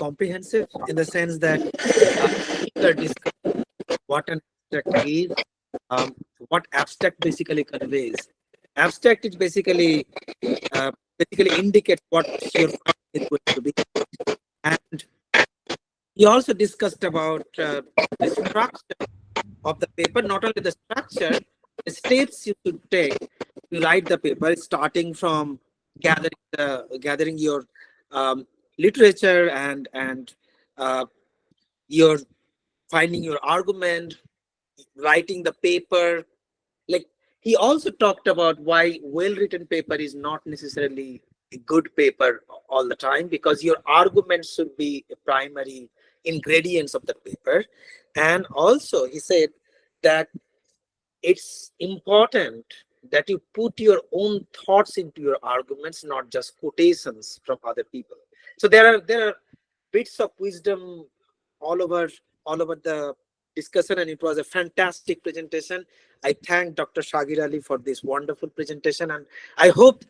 comprehensive in the sense that people discuss what an abstract is, um, what abstract basically conveys. Abstract is basically indicates what your file is going to be. And he also discussed about the structure of the paper, not only the structure, the steps you should take to write the paper, starting from gathering your literature and your finding your argument, writing the paper. Like, he also talked about why well-written paper is not necessarily a good paper all the time, because your arguments should be a primary ingredients of the paper. And also he said that it's important that you put your own thoughts into your arguments, not just quotations from other people. So there are bits of wisdom all over the discussion, and it was a fantastic presentation. I thank Dr. Shagir Ali for this wonderful presentation, and I hope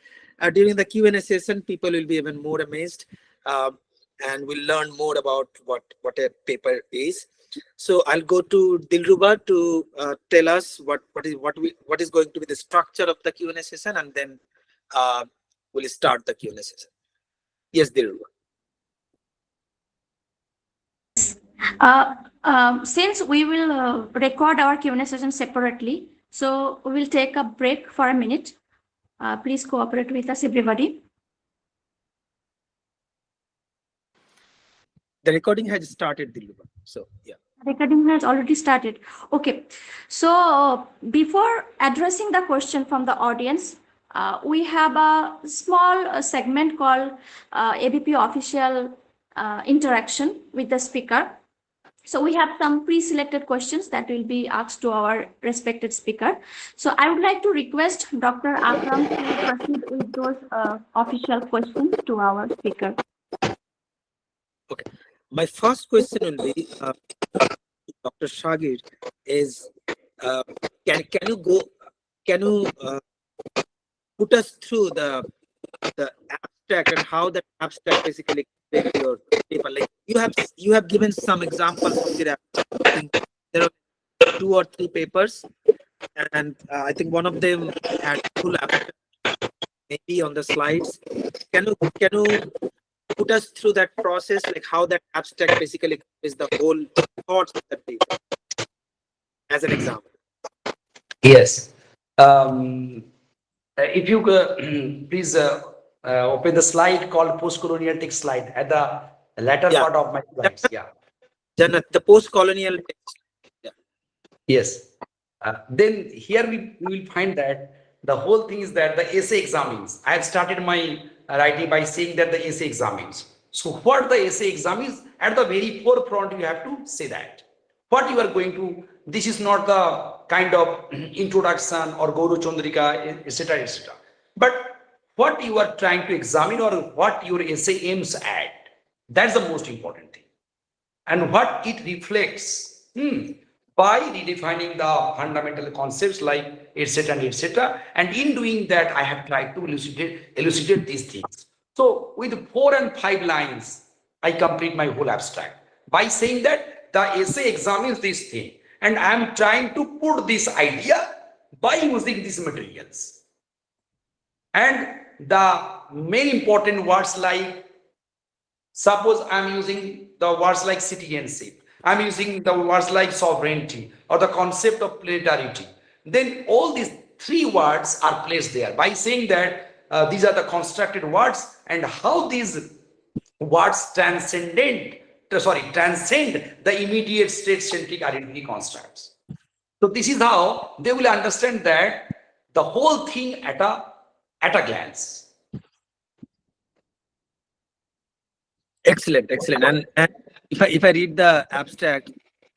during the Q&A session people will be even more amazed, and will learn more about what a paper is. So I'll go to Dilruba to tell us what is going to be the structure of the Q&A session, and then we'll start the Q&A session. Yes, Dilruba. Since we will record our Q&A session separately, so we will take a break for a minute. Please cooperate with us, everybody. The recording has started, Dilruba. So yeah. Recording has already started. Okay. So before addressing the question from the audience, we have a small segment called ABP official interaction with the speaker. So we have some pre-selected questions that will be asked to our respected speaker. So I would like to request Dr. Akram to proceed with those official questions to our speaker. Okay. My first question will be Dr. Shagir is can you put us through the abstract and how that abstract basically conveys your paper? Like, you have given some examples of the abstract. I think there are 2 or 3 papers, and I think one of them had full abstract maybe on the slides. Can you put us through that process, like how that abstract basically is the whole thoughts of the paper, as an example? Yes. If you please open the slide called post-colonial text slide at the latter part of my slides. Yeah. Janat, the post-colonial text. Yeah. Yes. Then here we will find that the whole thing is that the essay examines. I have started my writing by saying that the essay examines. So what the essay examines, at the very forefront you have to say that what you are going to, this is not the kind of introduction or Gauru Chandrika, etc., etc. But what you are trying to examine or what your essay aims at, that's the most important thing. And what it reflects by redefining the fundamental concepts like etc. and etc. And in doing that, I have tried to elucidate these things. So with 4 and 5 lines, I complete my whole abstract by saying that the essay examines this thing, and I am trying to put this idea by using these materials. And the main important words, like suppose I am using the words like citizenship, I am using the words like sovereignty or the concept of plurality, then all these 3 words are placed there by saying that these are the constructed words and how these words transcend the immediate state-centric identity constructs. So this is how they will understand that the whole thing at a glance. Excellent. And if I read the abstract,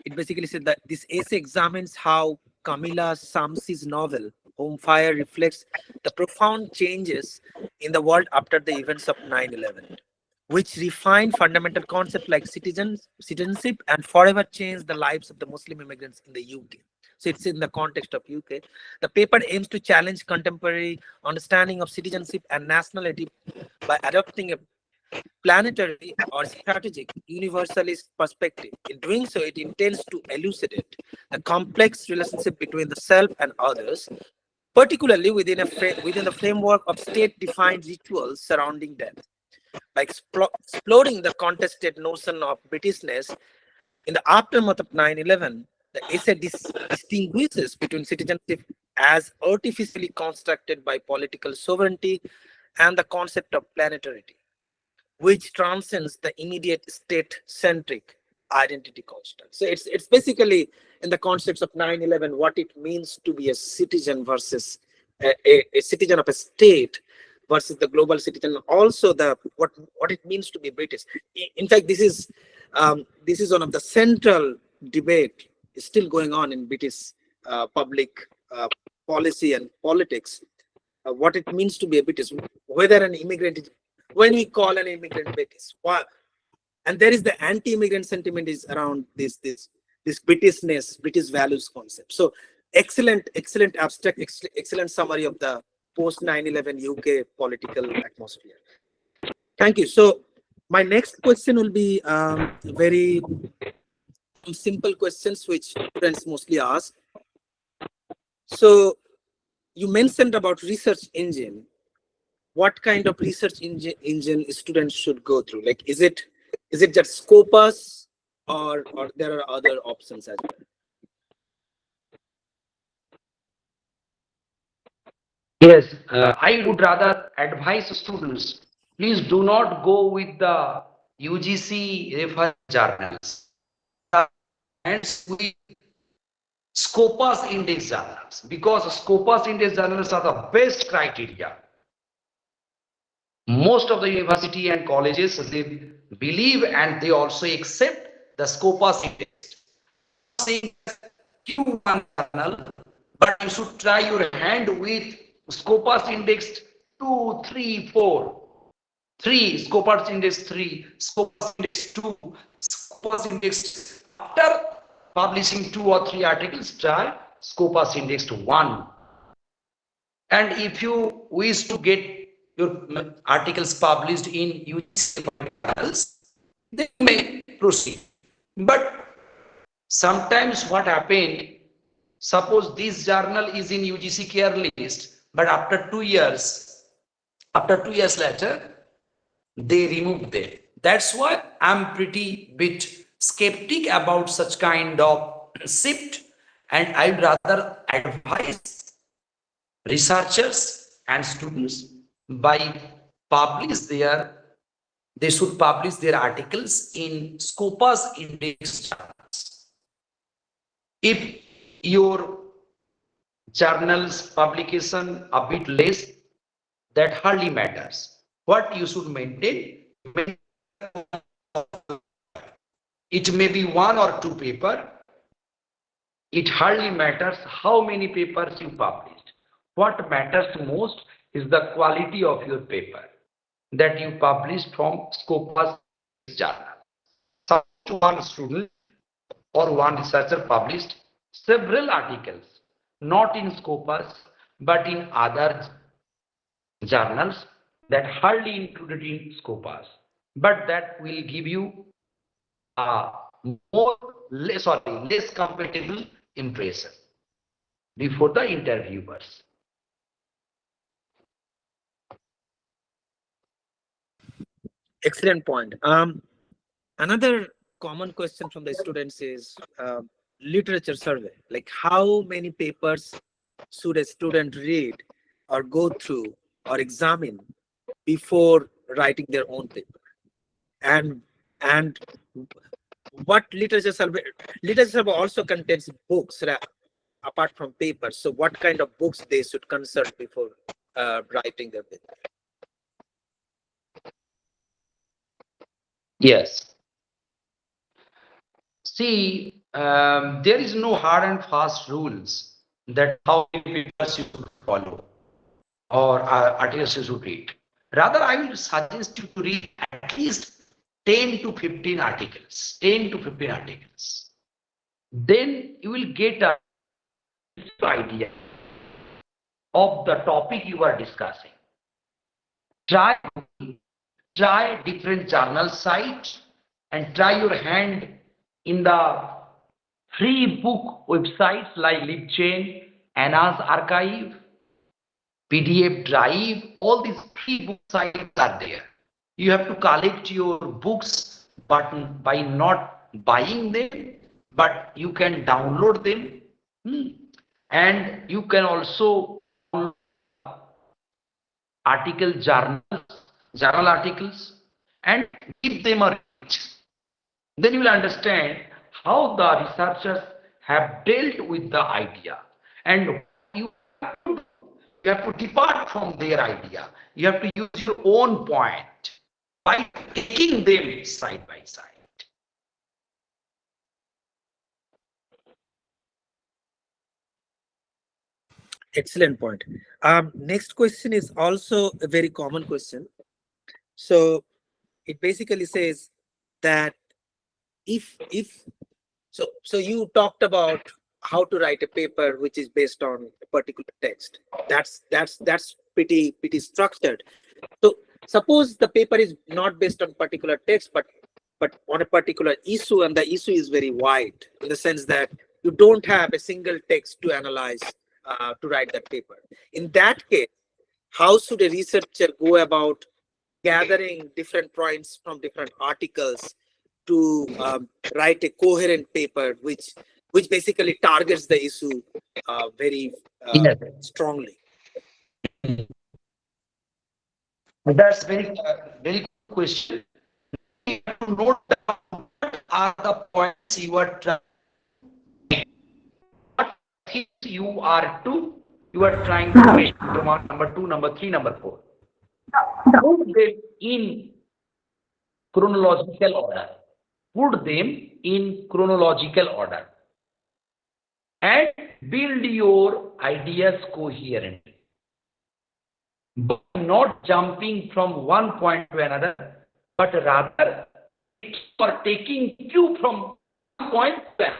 it basically said that this essay examines how Camila Samsi's novel Home Fire reflects the profound changes in the world after the events of 9/11, which refine fundamental concepts like citizenship and forever changed the lives of the Muslim immigrants in the UK. So it's in the context of UK. The paper aims to challenge contemporary understanding of citizenship and nationality by adopting a planetary or strategic universalist perspective. In doing so, it intends to elucidate the complex relationship between the self and others, particularly within the framework of state-defined rituals surrounding death. By exploring the contested notion of Britishness in the aftermath of 9/11, the essay distinguishes between citizenship as artificially constructed by political sovereignty and the concept of planetarity, which transcends the immediate state-centric identity construct. So it's basically in the concepts of 9/11 what it means to be a citizen versus a citizen of a state versus the global citizen. Also, the what it means to be British. In fact, this is one of the central debate still going on in British public policy and politics. What it means to be a British, whether an immigrant is, when we call an immigrant British, and there is the anti-immigrant sentiment is around this Britishness, British values concept. So excellent abstract, excellent summary of the post 9/11 UK political atmosphere. Thank you. So my next question will be very simple questions which students mostly ask. So you mentioned about research engine. What kind of research engine students should go through? Like, is it just Scopus or there are other options as well? Yes, I would rather advise students, please do not go with the UGC reference journals. And with Scopus index journals, because Scopus index journals are the best criteria. Most of the university and colleges, they believe and they also accept the Scopus index. Saying Q1 journal, but you should try your hand with Scopus index 2, 3, 4. 3, Scopus index 3, Scopus index 2, Scopus index. After publishing 2 or 3 articles, try Scopus index 1. And if you wish to get your articles published in UGC journals, then you may proceed. But sometimes what happened, suppose this journal is in UGC care list, but after 2 years later, they removed them. That's why I'm pretty bit skeptic about such kind of shift, and I'd rather advise researchers and students by publish their they should publish their articles in Scopus index journals. If your journal's publication a bit less, that hardly matters. What you should maintain, it may be 1 or 2 paper. It hardly matters how many papers you published. What matters most is the quality of your paper that you published from Scopus journal. Suppose one student or one researcher published several articles, not in Scopus, but in other journals that hardly included in Scopus, but that will give you a less compatible impression before the interviewers. Excellent point. Another common question from the students is literature survey. Like, how many papers should a student read or go through or examine before writing their own paper? And what literature survey also contains books apart from papers. So what kind of books they should consult before writing their paper? Yes. See, there is no hard and fast rules that how many papers you should follow or articles you should read. Rather, I will suggest you to read at least 10 to 15 articles. 10 to 15 articles. Then you will get a idea of the topic you are discussing. Try try different journal sites and try your hand in the free book websites like LibChain, Anna's Archive, PDF Drive, all these free book sites are there. You have to collect your books, but by not buying them, but you can download them. And you can also download journal articles, and give them a reach. Then you will understand how the researchers have dealt with the idea, and you have to depart from their idea. You have to use your own point by taking them side by side. Excellent point. Next question is also a very common question. So it basically says that so you talked about how to write a paper which is based on a particular text. That's pretty structured. So suppose the paper is not based on particular text, but on a particular issue, and the issue is very wide in the sense that you don't have a single text to analyze to write that paper. In that case, how should a researcher go about gathering different points from different articles to write a coherent paper which basically targets the issue very Yes. strongly? That's very good question. You have to note down what are the points you are trying. What things you are trying to make. Number 2, number 3, number 4. Put them in chronological order. Put them in chronological order and build your ideas coherently. By not jumping from one point to another, but rather for taking cue from one point to another.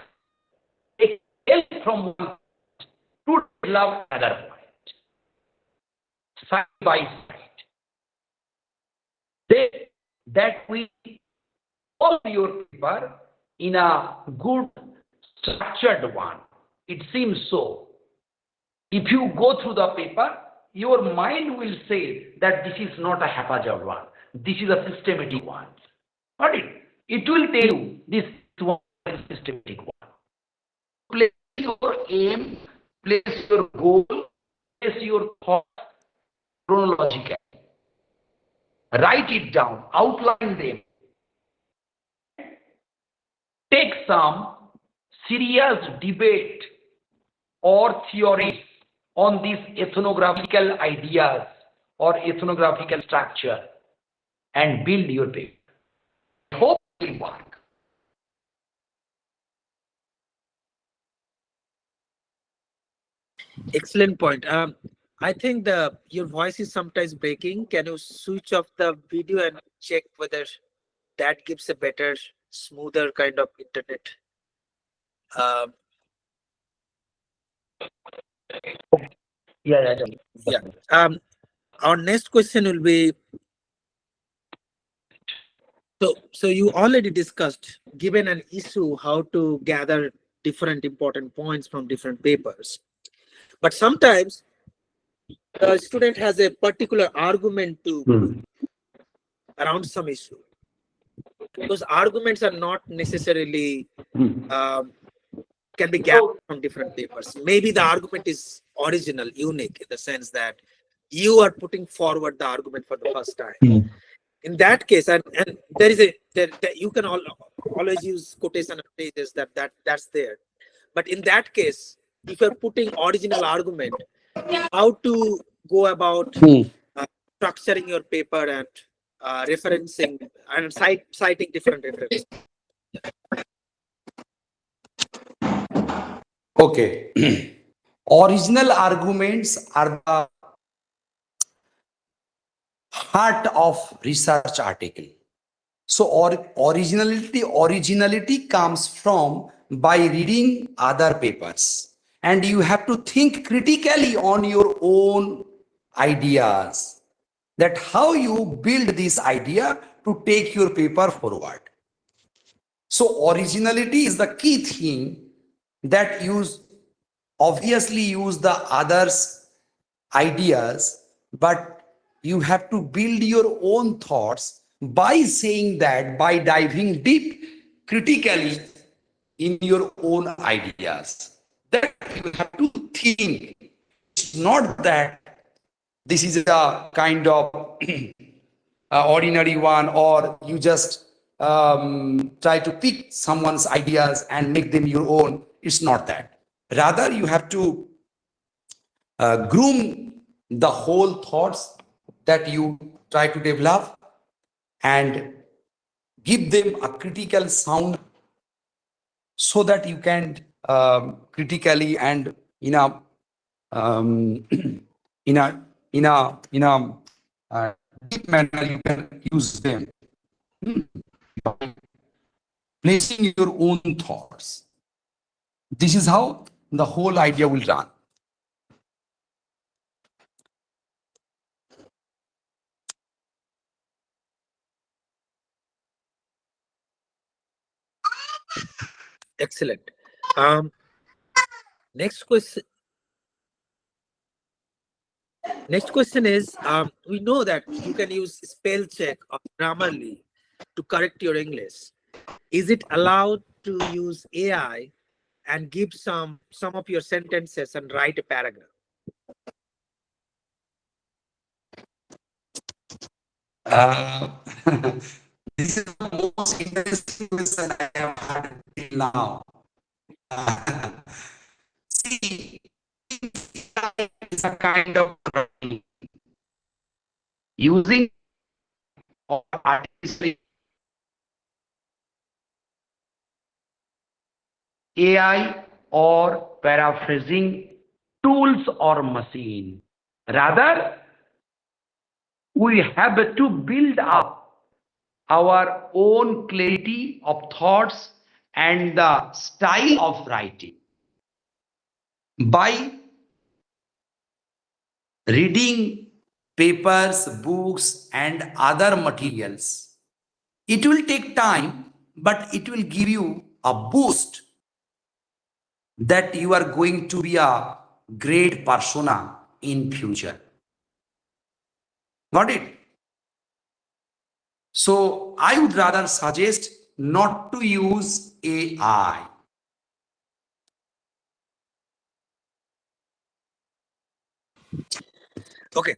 Take help from one point to develop another point. Side by side. That we all your paper in a good structured one. It seems so. If you go through the paper, your mind will say that this is not a haphazard one. This is a systematic one. Not it will tell you this one is a systematic one. Place your aim, place your goal, place your thought chronologically. Write it down, outline them. Take some serious debate or theories on these ethnographical ideas or ethnographical structure and build your paper. I hope it will work. Excellent point. I think your voice is sometimes breaking. Can you switch off the video and check whether that gives a better, smoother kind of internet? Yeah. Our next question will be, so you already discussed, given an issue, how to gather different important points from different papers. But sometimes the student has a particular argument to around some issue. Those arguments are not necessarily can be gathered from different papers. Maybe the argument is original, unique, in the sense that you are putting forward the argument for the first time. In that case, and there is you can always use quotation and phrases that's there. But in that case, if you're putting original argument, how to go about structuring your paper and referencing and citing different references. Okay. Original arguments are the heart of research article. So originality comes from by reading other papers, and you have to think critically on your own ideas. that how you build this idea to take your paper forward. So originality is the key thing that obviously use the others' ideas, but you have to build your own thoughts by saying that, by diving deep critically in your own ideas. That you have to think. It's not that this is a kind of ordinary one, or you just try to pick someone's ideas and make them your own. It's not that. Rather, you have to groom the whole thoughts that you try to develop and give them a critical sound so that you can critically and um, in a deep manner you can use them, placing your own thoughts. This is how the whole idea will run. Excellent. Um, next question. Next question is, we know that you can use spell check or Grammarly to correct your English. Is it allowed to use AI and give some of your sentences and write a paragraph? Uh, this is the most interesting question I have had till now. See, it's a kind of using or artificial AI or paraphrasing tools or machine. Rather, we have to build up our own clarity of thoughts and the style of writing by reading papers, books, and other materials. It will take time, but it will give you a boost that you are going to be a great persona in future. Got it? So I would rather suggest not to use AI. Okay.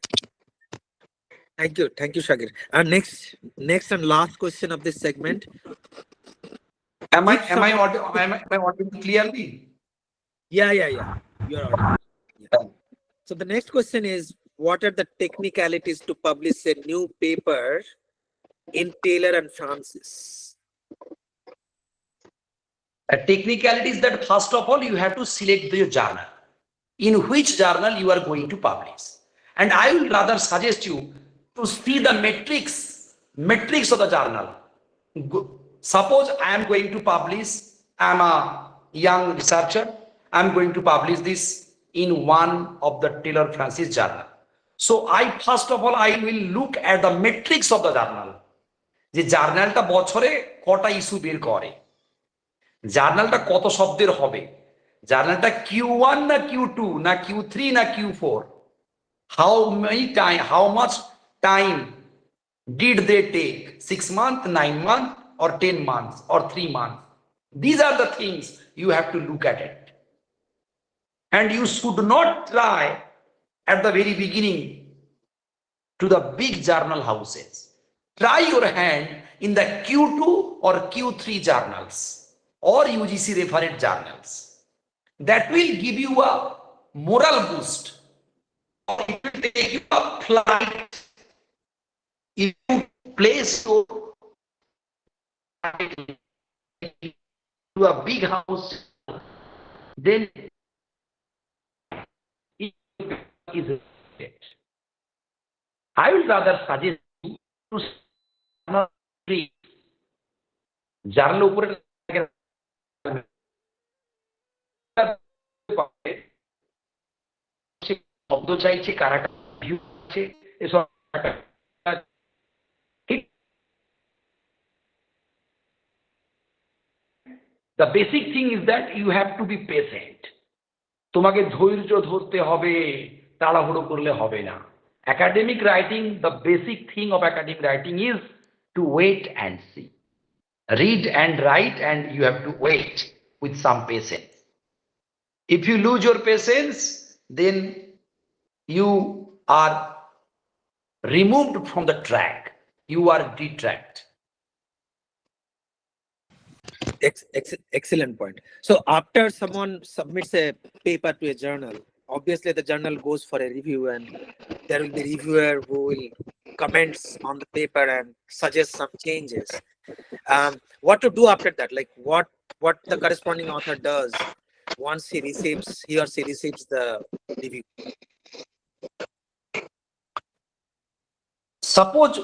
Thank you, Shagir. And next and last question of this segment. Am I audible clearly? Yeah. You're audible. Yeah. So the next question is, what are the technicalities to publish a new paper in Taylor and Francis? A technicality is that first of all you have to select the journal. In which journal you are going to publish. And I will rather suggest you to see the metrics of the journal. Suppose I am going to publish, I am a young researcher, I am going to publish this in one of the Taylor Francis journal. So I first of all I will look at the metrics of the journal. যে জার্নালটা বছরে কটা issue বের করে, জার্নালটা কত শব্দের হবে, জার্নালটা Q1 না Q2 না Q3 না Q4, how much time did they take, 6 months, 9 months, or 10 months, or 3 months. These are the things you have to look at it. And you should not try at the very beginning to the big journal houses. Try your hand in the Q2 or Q3 journals or UGC referred journals. That will give you a moral boost. It will take you a flight. If you place your to a big house, then it is it. I will rather suggest you to journal উপরে শব্দ চাইছে, কারাটা view আছে, এসব The basic thing is that you have to be patient. তোমাকে ধৈর্য ধরতে হবে, তাড়াহুড়ো করলে হবে না। Academic writing, the basic thing of academic writing is to wait and see. Read and write, and you have to wait with some patience. If you lose your patience, then you are removed from the track. You are detract. Excellent point. So after someone submits a paper to a journal, obviously the journal goes for a review, and there will be reviewer who will comments on the paper and suggest some changes. What to do after that? Like what the corresponding author does once he or she receives the review. Suppose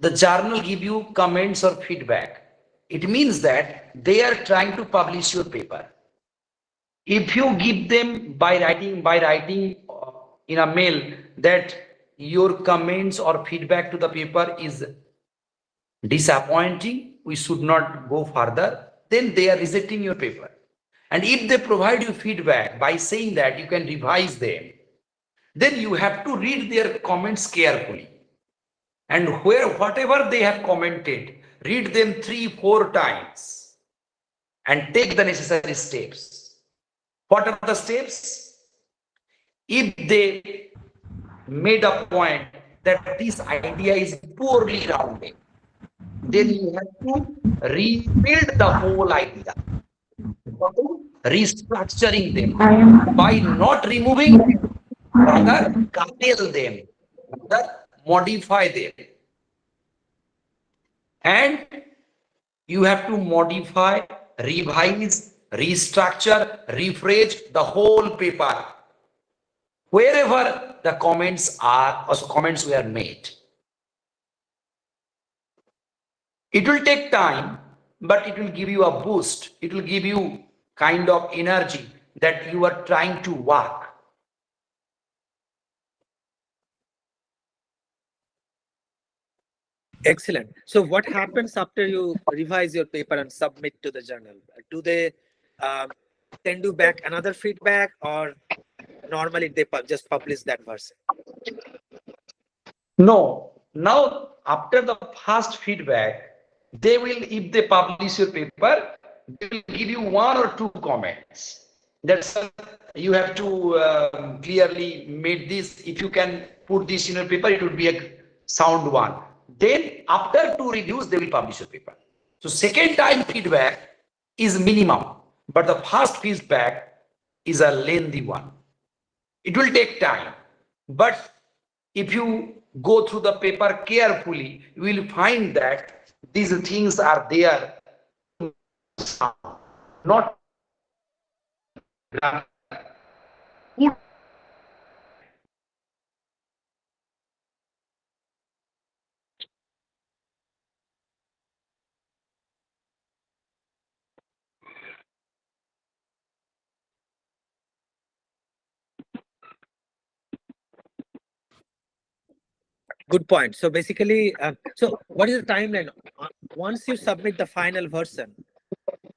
the journal give you comments or feedback. It means that they are trying to publish your paper. If you give them by writing in a mail that your comments or feedback to the paper is disappointing, we should not go further, then they are rejecting your paper. And if they provide you feedback by saying that you can revise them, then you have to read their comments carefully. And whatever they have commented, read them 3-4 times and take the necessary steps. What are the steps? If they made a point that this idea is poorly rounded, then you have to rebuild the whole idea, restructuring them by not removing, rather curtail them, rather modify them. And you have to modify, revise, restructure, rephrase the whole paper wherever the comments were made. It will take time, but it will give you a boost. It will give you kind of energy that you are trying to work. Excellent. So what happens after you revise your paper and submit to the journal? Do they send you back another feedback, or normally they just publish that version? No. Now, after the first feedback, they will, if they publish your paper, they will give you 1 or 2 comments. That's you have to clearly make this. If you can put this in your paper, it would be a sound one. Then after 2 reviews, they will publish your paper. So second time feedback is minimum, but the first feedback is a lengthy one. It will take time, but if you go through the paper carefully, you will find that these things are there, not Good point. So basically, so what is the timeline? Once you submit the final version,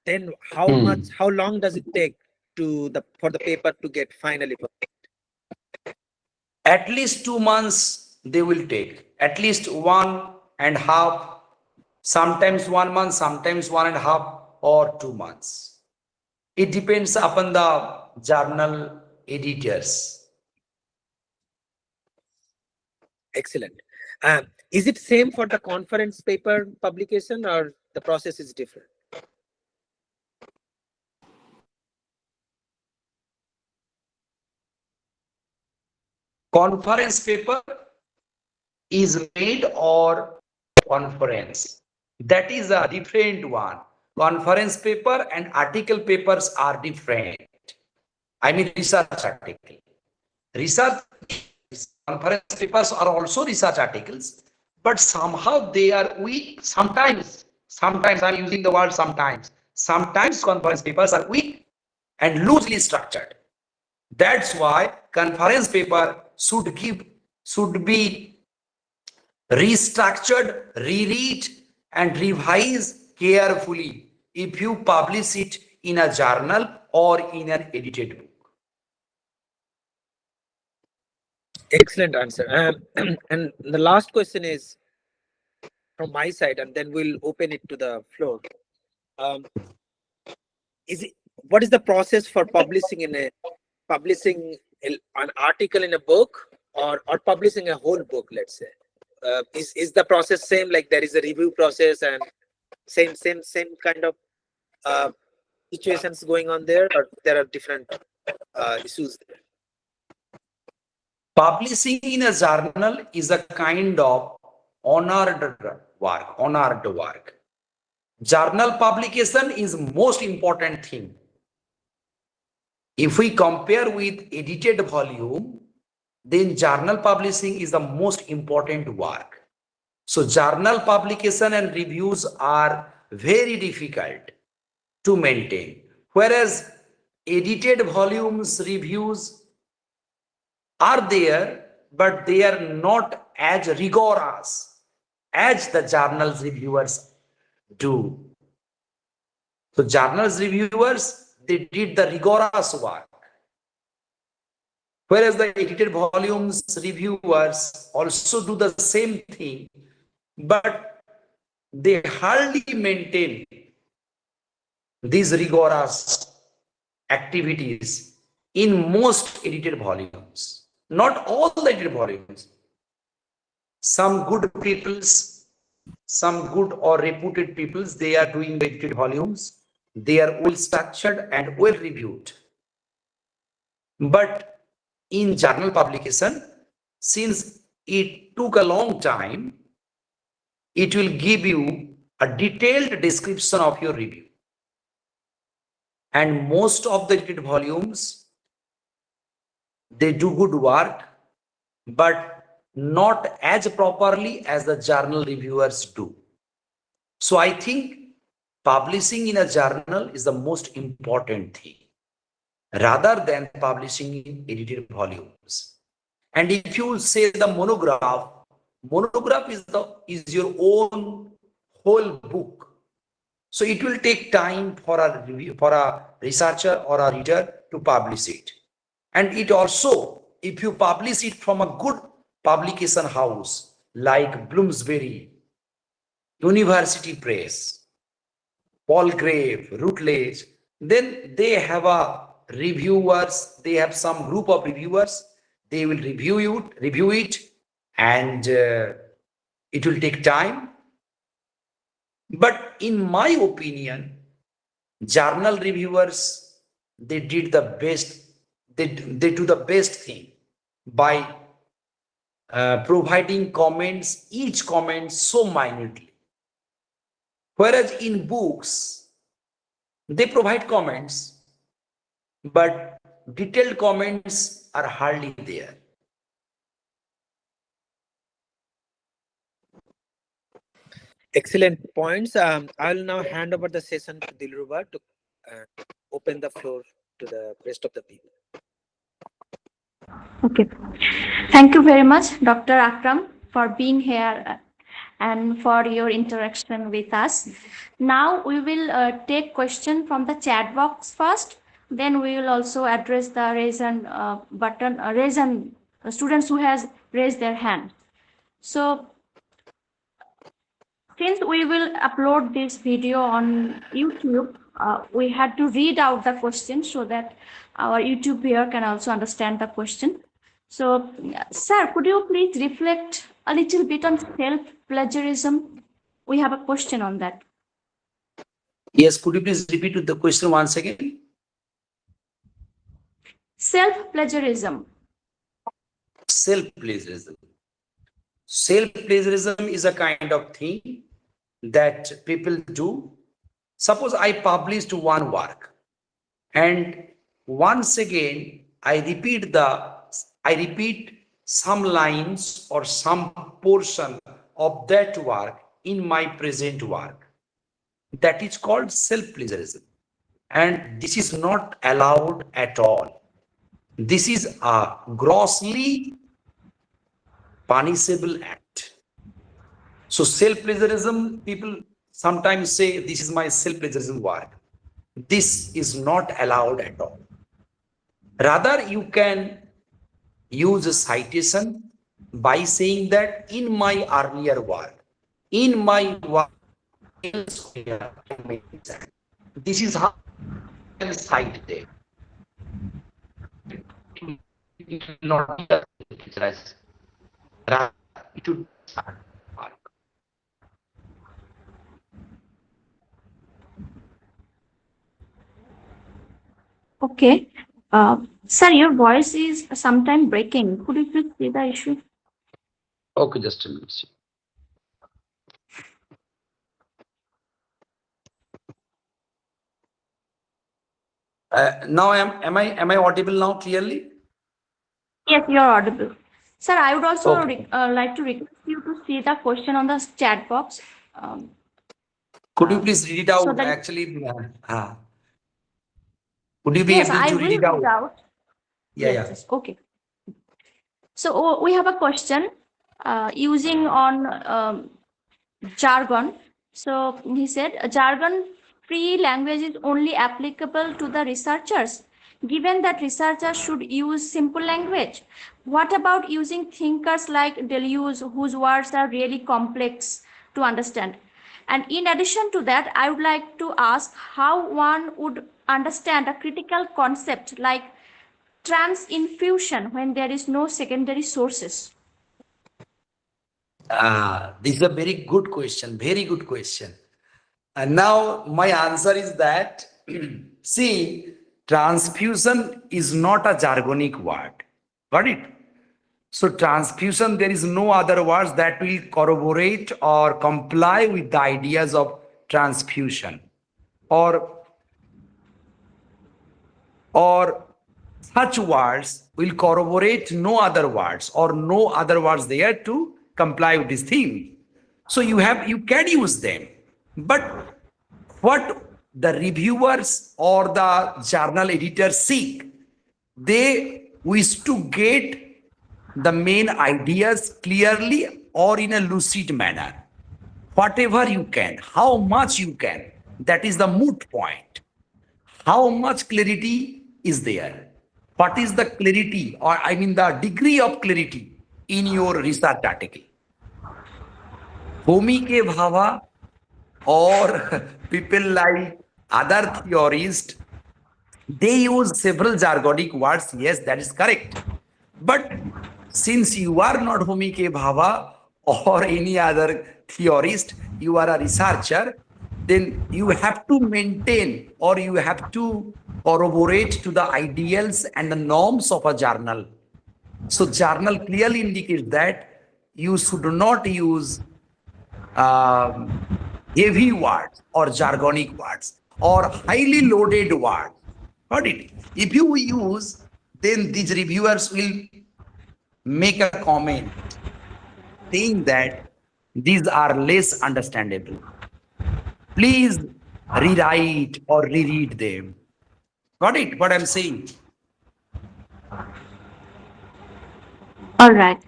then how long does it take for the paper to get finally published? At least 2 months they will take. At least 1.5, sometimes 1 month, sometimes 1.5 or 2 months. It depends upon the journal editors. Excellent. Is it same for the conference paper publication, or the process is different? Conference paper is made or conference. That is a different one. Conference paper and article papers are different. I mean research article. Research conference papers are also research articles, but somehow they are weak. Sometimes I'm using the word sometimes. Sometimes conference papers are weak and loosely structured. That's why conference paper should be restructured, reread, and revise carefully if you publish it in a journal or in an edited book. Excellent answer. And the last question is from my side, and then we'll open it to the floor. Um, what is the process for publishing an article in a book, or publishing a whole book, let's say? Is the process same, like there is a review process and same kind of situations going on there, or there are different issues there? Publishing in a journal is a kind of honored work. Journal publication is most important thing. If we compare with edited volume, then journal publishing is the most important work. So journal publication and reviews are very difficult to maintain, whereas edited volumes reviews are there, but they are not as rigorous as the journals reviewers do. So journals reviewers, they did the rigorous work, whereas the edited volumes reviewers also do the same thing, but they hardly maintain these rigorous activities in most edited volumes. Not all the edited volumes. Some good peoples, some good or reputed peoples, they are doing edited volumes. They are well structured and well reviewed. But in journal publication, since it took a long time, it will give you a detailed description of your review. And most of the edited volumes, they do good work, but not as properly as the journal reviewers do. So I think publishing in a journal is the most important thing, rather than publishing in edited volumes. And if you say the monograph is your own whole book. So it will take time for a researcher or a reader to publish it. And it also, if you publish it from a good publication house like Bloomsbury, University Press, Palgrave, Routledge, then they have they have some group of reviewers. They will review it, and it will take time. But in my opinion, journal reviewers, they did the best. They do the best thing by providing comments, each comment so minutely. Whereas in books, they provide comments, but detailed comments are hardly there. Excellent points. I'll now hand over the session to Dilruba to open the floor to the rest of the people. Okay. Thank you very much, Dr. Akram, for being here and for your interaction with us. Now we will take question from the chat box first. Then we will also address the raise and button, raise and students who has raised their hand. So since we will upload this video on YouTube, we had to read out the question so that our YouTube viewer can also understand the question. So, sir, could you please reflect a little bit on self-plagiarism? We have a question on that. Yes, could you please repeat the question once again? Self-plagiarism. Self-plagiarism. Self-plagiarism is a kind of thing that people do. Suppose I published one work, and once again I repeat some lines or some portion of that work in my present work. That is called self-plagiarism, and this is not allowed at all. This is a grossly punishable act. So self-plagiarism, people sometimes say this is my self-plagiarism work. This is not allowed at all. Rather, you can use a citation by saying that in my earlier work, in my work, elsewhere, I made that. This is how I can cite them. It will not be a plagiarized. Rather, it would work. Okay. Sir, your voice is sometimes breaking. Could you please see the issue? Okay, just a minute. Now am I audible now clearly? Yes, you're audible. Sir, I would also Okay. like to request you to see the question on the chat box. Um, Could you uh, please read it so out? that Actually, would you be yes, able I to will read it read out? out. Yeah, Yes, yeah. yes. Okay. So we have a question using on jargon. So he said, a jargon-free language is only applicable to the researchers. Given that researchers should use simple language, what about using thinkers like Deleuze, whose words are really complex to understand? And in addition to that, I would like to ask how one would understand a critical concept like trans infusion when there is no secondary sources. This is a very good question. Very good question. And now my answer is that see, transfusion is not a jargonic word. Got it? So transfusion, there is no other words that will corroborate or comply with the ideas of transfusion, or or such words will corroborate no other words, or no other words there to comply with this theme. So you can use them, but what the reviewers or the journal editors seek, they wish to get the main ideas clearly or in a lucid manner. Whatever you can, how much you can, that is the moot point. How much clarity is there? What is the clarity, or I mean the degree of clarity in your research article? Homi ke bhava, or people like other theorists, they use several jargonic words. Yes, that is correct. But since you are not Homi ke bhava or any other theorist, you are a researcher, then you have to maintain, or you have to corroborate to the ideals and the norms of a journal. So journal clearly indicates that you should not use um, heavy words or jargonic words or highly loaded words. Got it? If you use, then these reviewers will make a comment saying that these are less understandable. Please rewrite or reread them. Got it? What I'm saying? All right.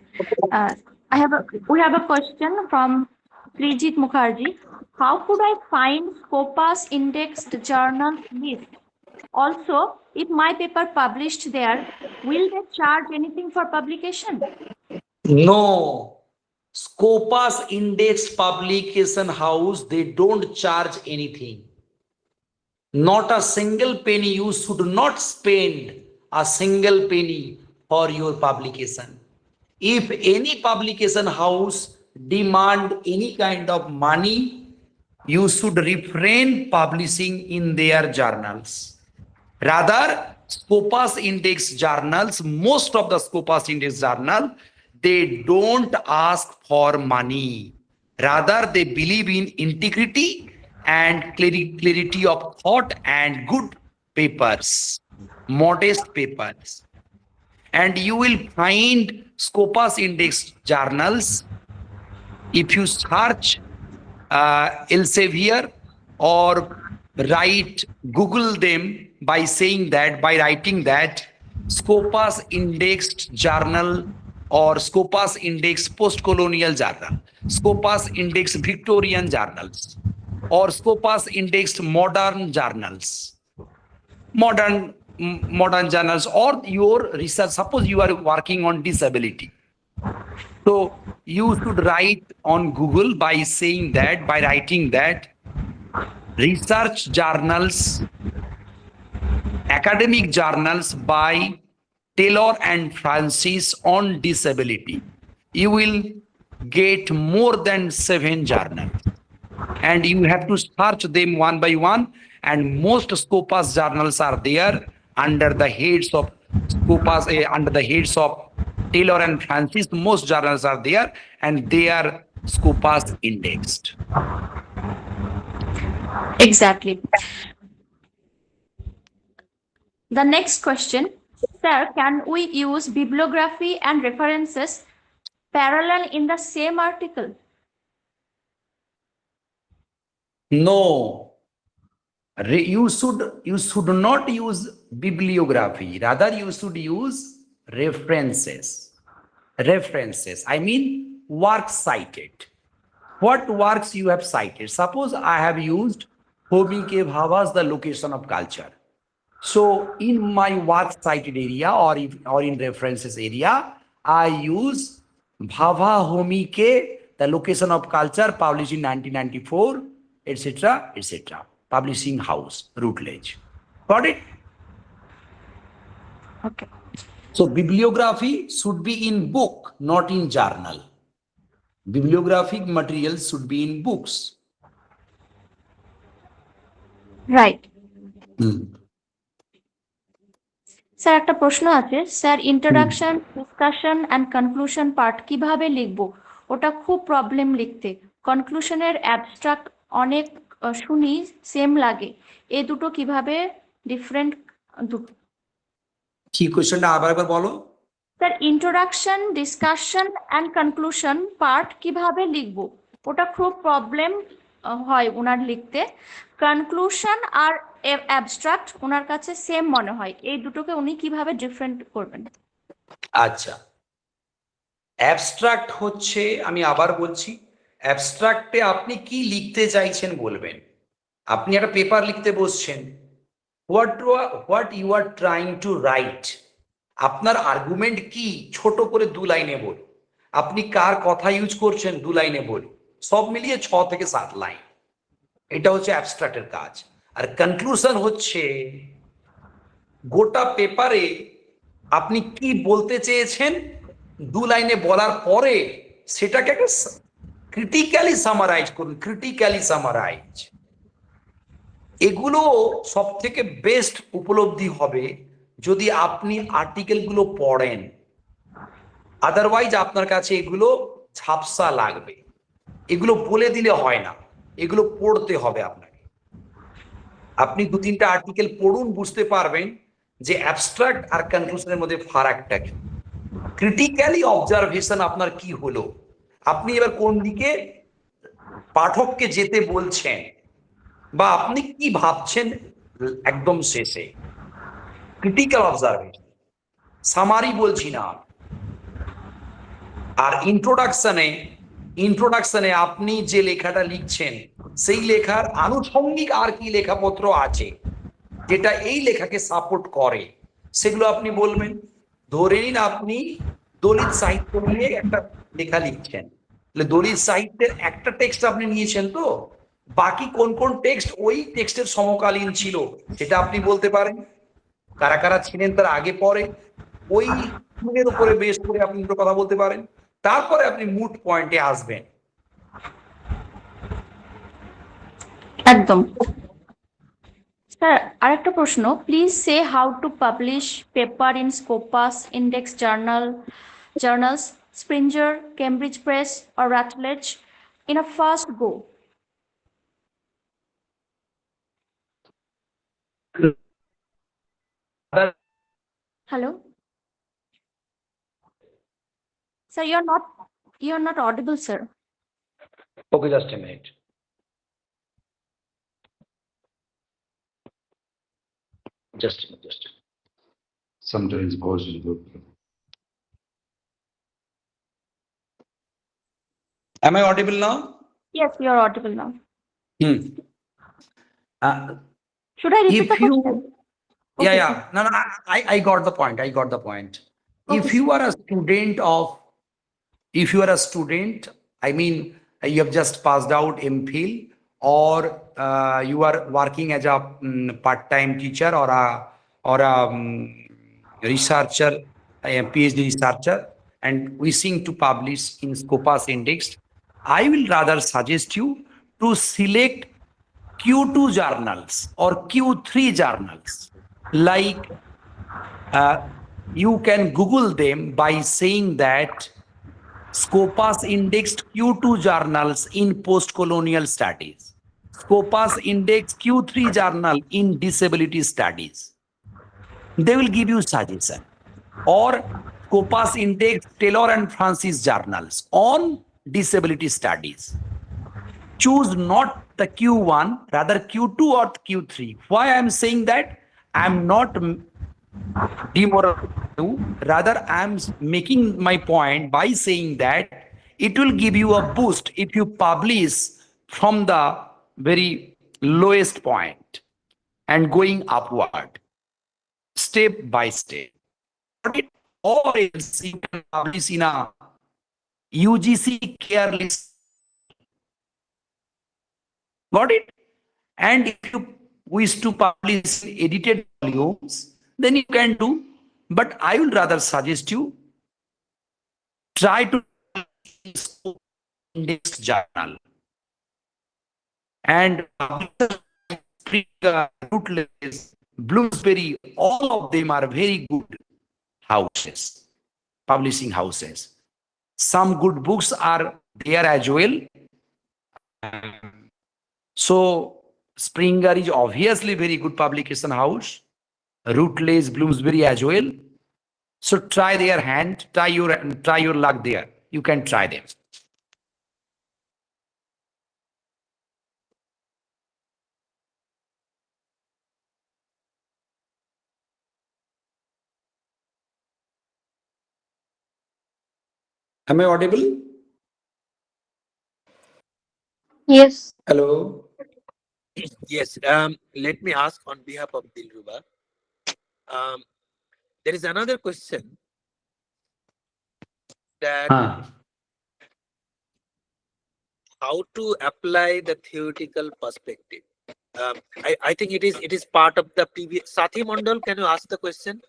Uh, we have a question from Srijit Mukherjee. How could I find Scopus indexed journal list? Also, if my paper published there, will they charge anything for publication? No. Scopus indexed publication house, they don't charge anything. Not a single penny. You should not spend a single penny for your publication. If any publication house demand any kind of money, you should refrain publishing in their journals. Rather, Scopus Index journals, most of the Scopus Index journal, they don't ask for money. Rather, they believe in integrity and clarity of thought and good papers, modest papers. And you will find Scopus Index journals if you search Elsevier or write, Google them by saying that, by writing that Scopus indexed journal or Scopus index post-colonial journal, Scopus index Victorian journals. or Scopus indexed modern journals. Modern journals or your research. Suppose you are working on disability. So you should write on Google by saying that, by writing that research journals, academic journals by Taylor and Francis on disability. You will get more than 7 journals and you have to search them one by one, and most Scopus journals are there under the heads of Scopus, under the heads of Taylor and Francis. Most journals are there and they are Scopus indexed. Exactly. The next question, sir, can we use bibliography and references parallel in the same article? No, you should not use bibliography. Rather, you should use references. References. I mean, works cited. What works you have cited? Suppose I have used Homi Ke Bhavas, the location of culture. So in my work cited area or in references area, I use Bhava Homi Ke, the location of culture, published in 1994, etc., etc. Publishing house, Routledge. Got it? Okay. So bibliography should be in book, not in journal. Bibliographic materials should be in books. Right. Sir একটা প্রশ্ন আছে sir, introduction, discussion and conclusion part কিভাবে লিখবো? ওটা খুব problem লিখতে। কনক্লুশনের abstract অনেক শুনি সেম লাগে, এই দুটো কিভাবে ডিফারেন্ট? কি কোশ্চেনটা আবার একবার বলো। Sir, introduction, discussion and conclusion part কিভাবে লিখবো, ওটা খুব প্রবলেম হয় ওনার লিখতে। কনক্লুশন আর অ্যাবস্ট্রাক্ট ওনার কাছে সেম মনে হয়, এই দুটোকে উনি কিভাবে ডিফারেন্ট করবেন? আচ্ছা, অ্যাবস্ট্রাক্ট হচ্ছে, আমি আবার বলছি, অ্যাবস্ট্রাক্টে আপনি কি লিখতে চাইছেন বলবেন। আপনি একটা পেপার লিখতে বসছেন, what you are trying to write, আপনার আর্গুমেন্ট কি, ছোট করে 2 লাইনে বল। আপনি কার কথা ইউজ করছেন, 2 লাইনে বল। সব মিলিয়ে 6 থেকে 7 লাইন। এটা হচ্ছে অ্যাবস্ট্রাক্টের কাজ। আর কনক্লুশন হচ্ছে গোটা পেপারে আপনি কি বলতে চেয়েছেন 2 লাইনে বলার পরে সেটাকে একটা ক্রিটিক্যালি সামারাইজ করুন। ক্রিটিক্যালি সামারাইজ, এগুলো সব থেকে বেস্ট উপলব্ধি হবে যদি আপনি আর্টিকেলগুলো পড়েন। আদারওয়াইজ আপনার কাছে এগুলো ঝাপসা লাগবে। এগুলো বলে দিলে হয় না, এগুলো পড়তে হবে আপনাকে। আপনি 2-3টা আর্টিকেল পড়ুন, বুঝতে পারবেন যে অ্যাবস্ট্রাক্ট আর কনক্লুশনের মধ্যে ফারাকটা কি। ক্রিটিক্যালি অবজারভেশন আপনার কি হলো, আপনি এবার কোন দিকে পাঠককে যেতে বলছেন বা আপনি কি ভাবছেন একদম শেষে। ক্রিটিক্যাল অবজারভেশন, সামারি বলছি না। আর ইন্ট্রোডাকশনে আপনি যে লেখাটা লিখছেন সেই লেখার আনুষঙ্গিক আর কি লেখাপত্র আছে যেটা এই লেখাকে সাপোর্ট করে, সেগুলো আপনি বলবেন। ধরে নিন আপনি দলিত সাহিত্য নিয়ে একটা লেখা লিখছেন, দলিত সাহিত্যের একটা টেক্সট আপনি নিয়েছেন, তো বাকি কোন কোন টেক্সট ওই টেক্সটের সমকালীন ছিল সেটা আপনি বলতে পারেন। কারা কারা ছিলেন তার আগে পরে, ওই থিমের উপরে বেশ করে আপনি দুটো কথা বলতে পারেন। তারপরে আপনি মুড পয়েন্টে আসবেন। একদম। স্যার, আরেকটা প্রশ্ন, please say how to publish paper in Scopus index journals, Springer, Cambridge press or Routledge in a fast go? Hello? Sir, you're not audible, sir. Okay, just a minute. Just a minute. Sometimes pause is good. Am I audible now? Yes, you're audible now. Hmm. Uh, Should I repeat the if you, question? yeah, Okay. yeah, no, no, I got the point. I got the point. Okay, If sir. you are a student of, if you are a student, I mean, you have just passed out MPhil, or you are working as a part-time teacher, or a researcher, a PhD researcher, and wishing to publish in Scopus Index, I will rather suggest you to select Q2 journals or Q3 journals. Like uh, you can Google them by saying that Scopus indexed Q2 journals in post-colonial studies, Scopus index Q3 journal in disability studies. They will give you suggestion. Or Scopus index Taylor and Francis journals on disability studies. Choose not the Q1, rather Q2 or Q3. Why I'm saying that? I'm not demoralizing you. Rather, I'm making my point by saying that it will give you a boost if you publish from the very lowest point and going upward, step by step. Got it? Or else you can publish in a UGC careless. Got it? And if you wish to publish in edited volumes, then you can do. But I would rather suggest you try to index journal and Rootless, Bloomsbury, all of them are very good houses, publishing houses. Some good books are there as well. So Springer is obviously very good publication house. Rootless, Bloomsbury as well. So try their hand, try your luck there. You can try them. Am I audible? Yes. Hello. Yes. Let me ask on behalf of Dilruba. Um, there is another question that Huh. how to apply the theoretical perspective. I think it is part of the previous. Sathi Mondal, can you ask the question?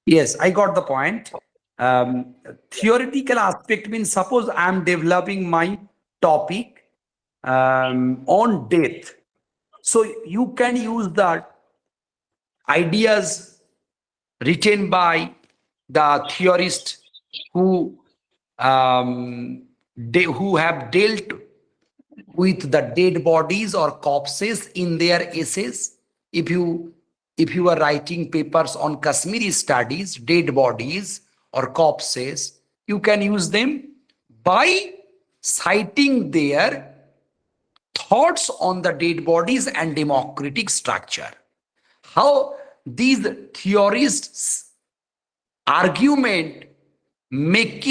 Yes, I got the point. Theoretical aspect means suppose I am developing my topic on death. So you can use the ideas written by the theorists who who have dealt with the dead bodies or corpses in their essays. If you are writing papers on Kashmiri studies, dead bodies or corpses, you can use them by citing their thoughts on the dead bodies and democratic structure. How these theorists argument make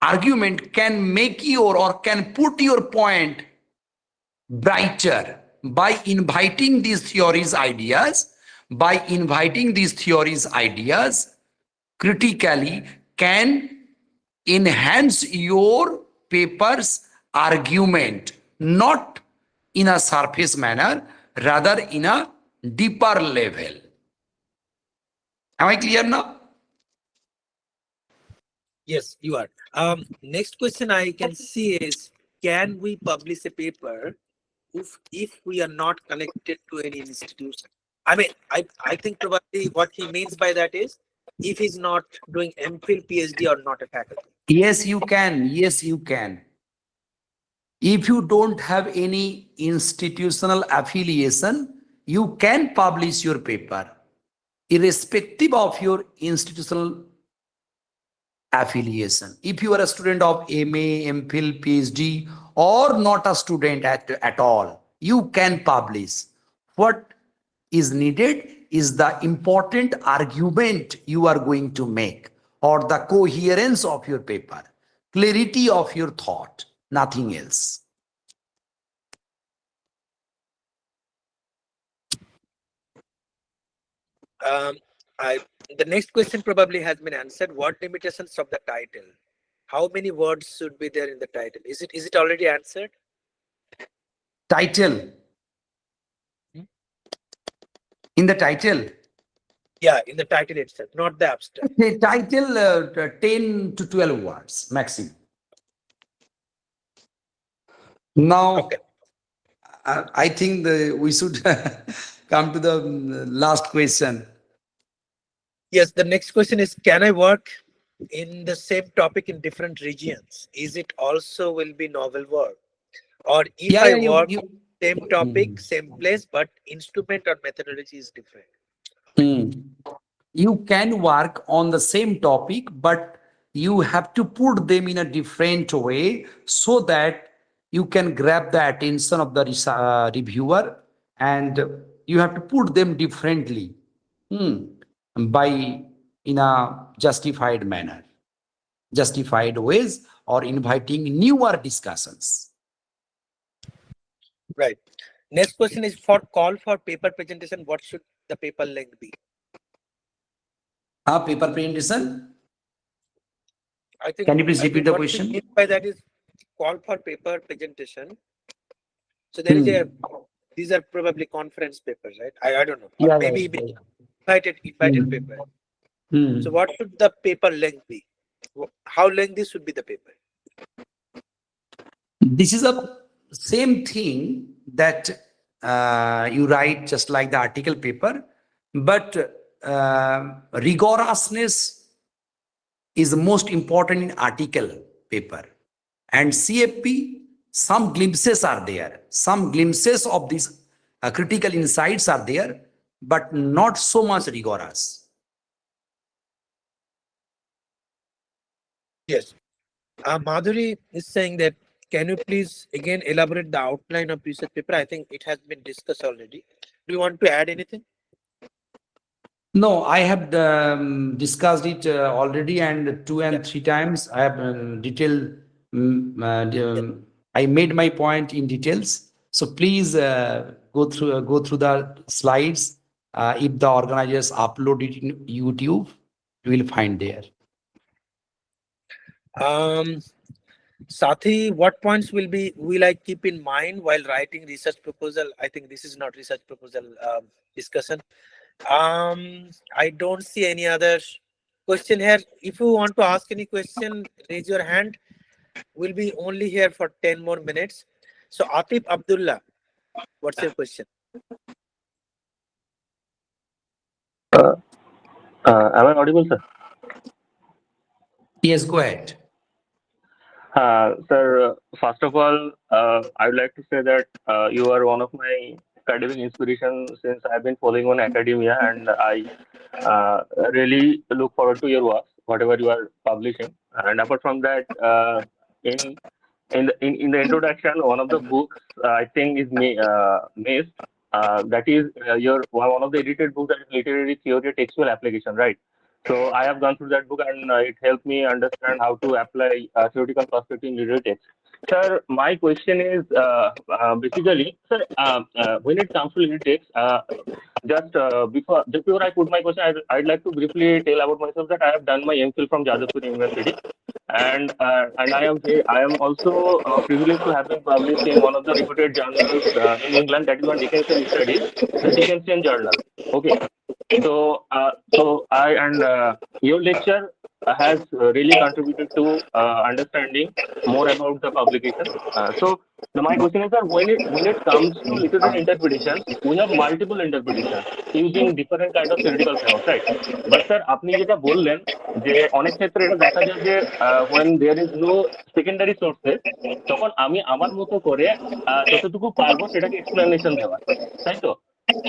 argument can make your or can put your point brighter by inviting these theories ideas, critically can enhance your paper's argument, not in a surface manner, rather in a deeper level. Am I clear now? Yes, you are. Next question I can see is, can we publish a paper if we are not connected to any institution? I mean, I think probably what he means by that is if he's not doing MPhil, PhD, or not a faculty. Yes, you can. Yes, you can. If you don't have any institutional affiliation, you can publish your paper, irrespective of your institutional affiliation. If you are a student of MA, MPhil, PhD, or not a student at all, you can publish. What is needed is the important argument you are going to make, or the coherence of your paper, clarity of your thought, nothing else. I the next question probably has been answered. What limitations of the title? How many words should be there in the title? Is it already answered? Title. In the title. Yeah, in the title itself, not the abstract. The title 10 to 12 words maximum. Now, Okay. I think we should come to the last question. Yes, the next question is, can I work in the same topic in different regions? Is it also will be novel work? Or if Yeah, I yeah, work you same topic, same place, but instrument or methodology is different? you can work on the same topic, but you have to put them in a different way so that you can grab the attention of the reviewer, and you have to put them differently by in a justified manner, justified ways, or inviting newer discussions. Right. Next question is, for call for paper presentation, what should the paper length be? Paper presentation. I think Can you please repeat the what we question? mean by that is call for paper presentation. So there is a these are probably conference papers, right? I don't know. Or Yeah, maybe yeah, even yeah. invited paper. So what should the paper length be? How lengthy should be the paper? This is a same thing that you write just like the article paper, but rigorousness is the most important in article paper. And CFP, some glimpses are there. Some glimpses of these critical insights are there, but not so much rigorous. Yes. Madhuri is saying that, can you please again elaborate the outline of research paper? I think it has been discussed already. Do you want to add anything? No, I have discussed it already, and two and Yeah. three times. I have detailed. I made my point in details. So please go through the slides. If the organizers upload it in YouTube, you will find there. Sathi, what points will I keep in mind while writing research proposal? I think this is not research proposal discussion. I don't see any other question here. If you want to ask any question, raise your hand. We'll be only here for 10 more minutes. So Atif Abdullah, what's your question? Am I audible, sir? Yes, go ahead. Sir, first of all, I would like to say that you are one of my academic inspirations since I've been following on academia, and I really look forward to your work, whatever you are publishing. And apart from that, in the introduction, one of the books I think is missed. That is your one of the edited books, that is literary theory textual application, right? So I have gone through that book, and it helped me understand how to apply theoretical perspective in literary text. Sir, my question is basically, sir, when it comes to literary text, just before I put my question, I'd like to briefly tell about myself that I have done my MPhil from Jadavpur University, and I am also privileged to have been published in one of the reputed journals in England, that is on Dickensian studies, the Dickensian Journal. Okay. Your lecture has really contributed to understanding more about the publication. My question is that when it comes to literary interpretations, we have multiple interpretations using different kind of theoretical frameworks, right? But sir, আপনি যেটা বললেন যে অনেক ক্ষেত্রে এটা দেখা যায় যে when there is no secondary sources, তখন আমি আমার মতো করে যতটুকু পারবো সেটাকে এক্সপ্লেনেশন দেওয়া, তাই তো?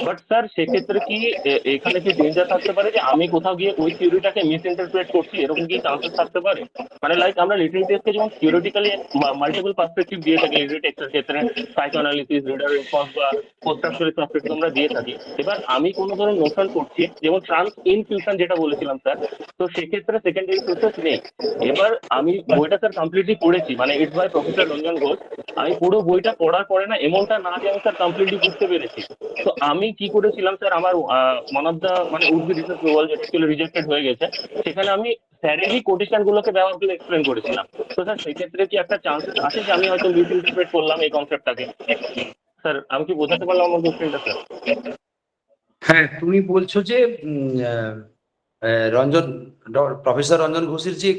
বাট স্যার সেক্ষেত্রে কি এখানে কি ডেঞ্জার থাকতে পারে যে আমি কোথাও গিয়ে ওই থিওরিটাকে মিস ইন্টারপ্রেট করছি, এরকম কি চান্সেস থাকতে পারে? মানে লাইক আমরা লিটারি টেক্সটকে যেমন থিওরিটিক্যালি মাল্টিপল পার্সপেক্টিভ দিয়ে থাকি লিটারি টেক্সটের ক্ষেত্রে, সাইকোঅ্যানালিসিস, রিডার রেসপন্স বা পোস্ট্রাকচারাল পার্সপেক্টিভ আমরা দিয়ে থাকি। এবার আমি কোনো ধরনের নোশন করছি, যেমন ট্রান্স ইনফিউশন যেটা বলেছিলাম স্যার, তো সেক্ষেত্রে সেকেন্ডারি সোর্সেস নেই। এবার আমি বইটা স্যার কমপ্লিটলি পড়েছি, মানে it's by professor Ranjan Ghosh. আমি পুরো বইটা পড়ার পরে না এমনটা না যে আমি স্যার কমপ্লিটলি বুঝতে পেরেছি। তো আমি কি করেছিলাম স্যার, আমার ওয়ান অফ দ্য মানে উড বি রিসার্চ প্রপোজাল যেটা অ্যাকচুয়ালি রিজেক্টেড হয়ে গেছে, সেখানে আমি স্যারেরই কোটেশন গুলোকে ব্যবহার করে এক্সপ্লেন করেছিলাম। তো স্যার সেক্ষেত্রে কি একটা চান্সেস আছে যে আমি হয়তো মিস ইন্টারপ্রেট করলাম এই কনসেপ্টটাকে? স্যার আমি কি বোঝাতে পারলাম আমার কোশ্চেনটা স্যার? হ্যাঁ, তুমি বলছো যে রঞ্জন, প্রফেসর রঞ্জন ঘোষের যে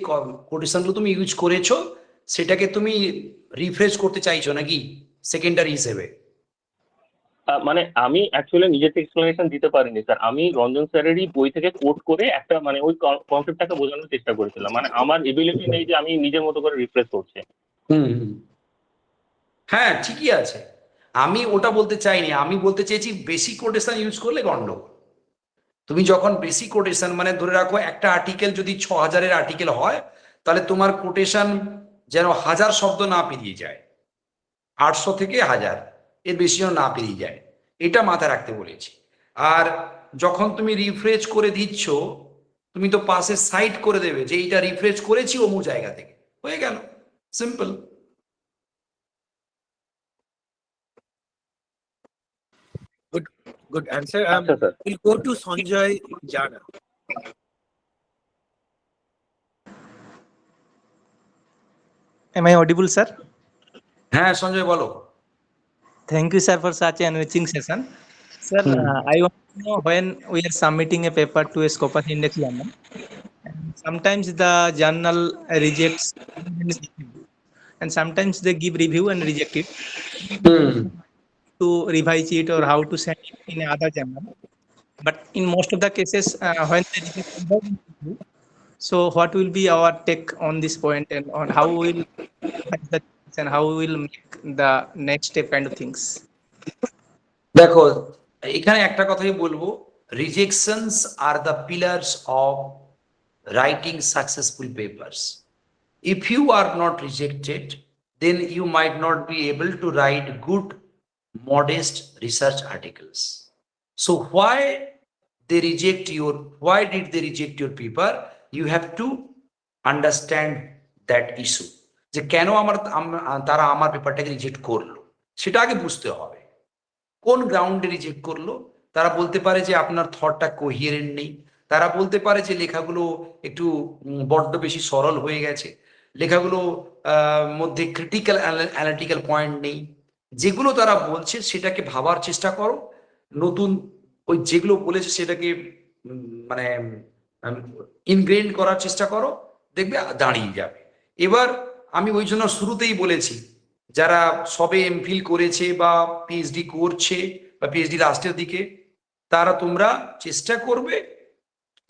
কোটেশনগুলো তুমি ইউজ করেছো সেটাকে তুমি রিফ্রেশ করতে চাইছো নাকি সেকেন্ডারি হিসেবে? মানে আমি অ্যাকচুয়ালি নিজের এক্সপ্লেনেশন দিতে পারিনি স্যার, আমি রঞ্জন স্যারেরই বই থেকে কোট করে একটা মানে ওই কনসেপ্টটাকে বোঝানোর চেষ্টা করেছিলাম। মানে আমার এবিলিটি নেই যে আমি নিজের মতো করে রিফ্রেশ করছি। হ্যাঁ, ঠিকই আছে। আমি ওটা বলতে চাইনি, আমি বলতে চেয়েছি বেসিক কোটেশন ইউজ করলে গন্ডগোল। তুমি যখন বেসিক কোটেশন মানে ধরে রাখো একটা আর্টিকেল যদি 6000-এর আর্টিকেল হয়, তাহলে তোমার কোটেশন যেন 1000 শব্দ না পেরিয়ে যায়, 800 থেকে 1000 এর বেশিও না পেরিয়ে যায়, এটা মাথায় রাখতে বলেছি। আর যখন তুমি রিফ্রেশ করে দিচ্ছ, তুমি তো পাশে সাইড করে দেবে যে এইটা রিফ্রেশ করেছি অমুক জায়গা থেকে, হয়ে গেল, সিম্পল। Good answer. আচ্ছা sir. We'll go to Sanjay Jana. Am I audible, sir? হ্যাঁ সঞ্জয় বলো। Thank you, sir, for such an enriching session. Sir, I want to know when we are submitting a paper to a Scopus Index journal, and sometimes the journal rejects and sometimes they give review and reject it to revise it or how to send it in another journal. But in most of the cases, when they reject without review, so what will be our take on this point and on how we will revise the things and how we will make the next step kind of things? দেখো, এখানে একটা কথাই বলবো, rejections are the pillars of writing successful papers. If you are not rejected, then you might not be able to write good, modest research articles. So why did they reject your paper? You have to understand that issue. যে কেন তারা আমার পেপারটাকে reject করলো সেটা আগে বুঝতে হবে। কোন গ্রাউন্ডে রিজেক্ট করলো? তারা বলতে পারে যে আপনার থটটা কোহিয়ারেন্ট নেই, তারা বলতে পারে যে লেখাগুলো একটু বড্ড বেশি সরল হয়ে গেছে, লেখাগুলো মধ্যে ক্রিটিক্যাল অ্যানালিটিক্যাল পয়েন্ট নেই। যেগুলো তারা বলছে সেটাকে ভাবার চেষ্টা করো, নতুন ওই যেগুলো বলেছে সেটাকে মানে ইনগ্রেইন করার চেষ্টা করো, দেখবে দাঁড়িয়ে যাবে। এবার আমি ওই জন্য শুরুতেই বলেছি, যারা সবে এমফিল করেছে বা পিএইচডি করছে বা পিএইচডি লাস্টের দিকে, তারা তোমরা চেষ্টা করবে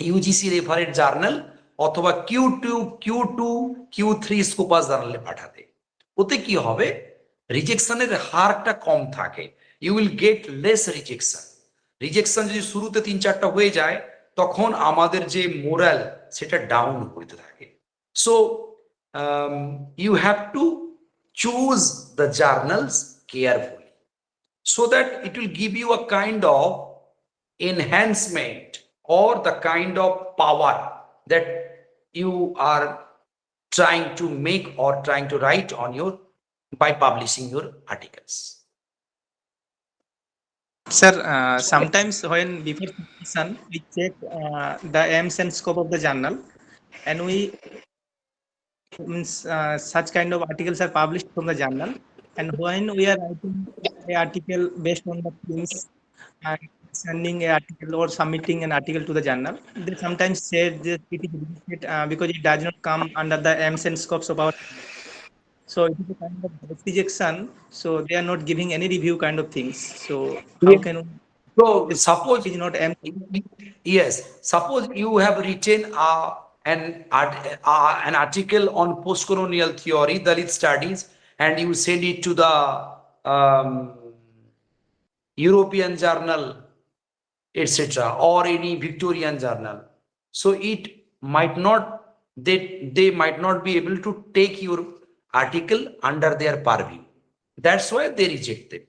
ইউজিসি রেফারেড জার্নাল অথবা Q2 Q3 স্কোপাস জার্নালে পাঠাতে। ওতে কি হবে, রিজেকশনের হারটা কম থাকে, you will get less rejection. Rejection যদি শুরুতে 3-4টা হয়ে যায়, তখন আমাদের যে মোরাল সেটা ডাউন হতে থাকে। So you have to choose the journals carefully so that it will give you a kind of enhancement or the kind of power that you are trying to make or trying to write on your by publishing your articles. Sir, sometimes when before submission we check the aims and scope of the journal, and we means such kind of articles are published from the journal, and when we are writing an article based on the themes and sending an article or submitting an article to the journal, they sometimes say that it is rejected because it does not come under the aims and scopes of our. So it is a kind of rejection. So they are not giving any review kind of things. So how can we? So suppose It is not aims. yes, suppose you have written an article on post-colonial theory, Dalit studies, and you send it to the European journal, etc., or any Victorian journal. So it might not, they might not be able to take your article under their purview. That's why they reject them.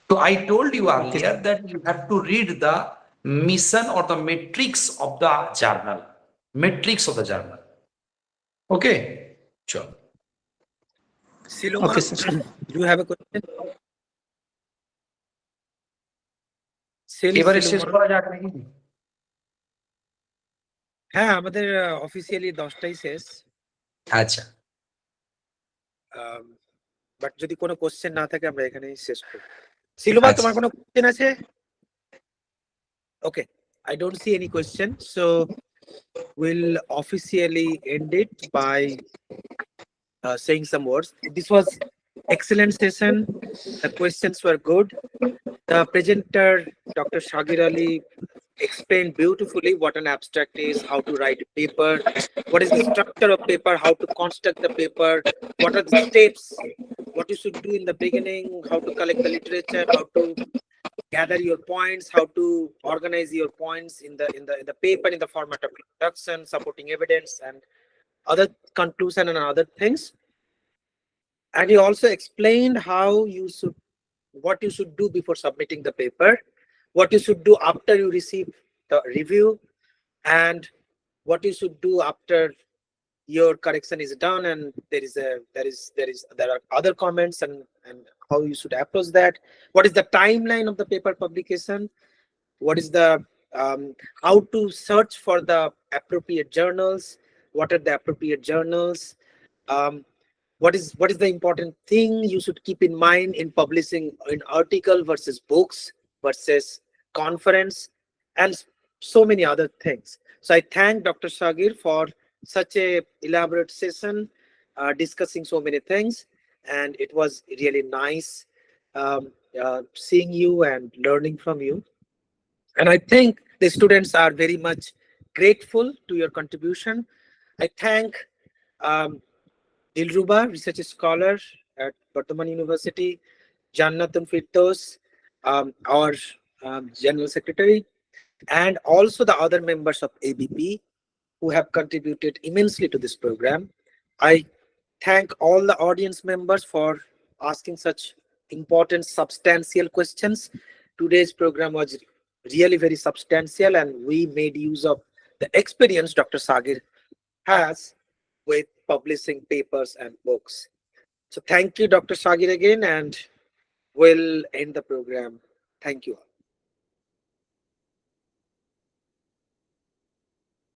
So I told you earlier that you have to read the mission or the metrics of the journal. Okay, sure. Siloma, Okay, sir. Do you have a question? এবারে শেষ করা যাক নাকি? হ্যাঁ, আমাদের officially 10টাই শেষ। আচ্ছা, but যদি কোনো কোশ্চেন না থাকে আমরা এখানেই শেষ করব। সিলুমা, আচ্ছা। তোমার কোনো কোশ্চেন আছে? Okay, I don't see any question, so we'll officially end it by saying some words. This was excellent session. The questions were good. The presenter, Dr. Shagir Ali, explained beautifully what an abstract is, how to write a paper, what is the structure of paper, how to construct the paper, what are the steps, what you should do in the beginning, how to collect the literature, how to gather your points, how to organize your points in the paper in the format of introduction, supporting evidence, and other conclusion and other things. And he also explained how you should, what you should do before submitting the paper, what you should do after you receive the review, and what you should do after your correction is done and there are other comments, and how you should approach that, what is the timeline of the paper publication, what is the how to search for the appropriate journals, what are the appropriate journals, um, what is the important thing you should keep in mind in publishing an article versus books versus conference, and so many other things. So I thank Dr. Shagir for such a elaborate session, discussing so many things, and it was really nice seeing you and learning from you. And I think the students are very much grateful to your contribution. I thank um, Dilruba, research scholar at Bardhaman University, Jannatun Firdos, our General Secretary, and also the other members of ABP who have contributed immensely to this program. I thank all the audience members for asking such important, substantial questions. Today's program was really very substantial, and we made use of the experience Dr. Sagir has with publishing papers and books. So thank you, Dr. Sagir, again, and we'll end the program. Thank you all.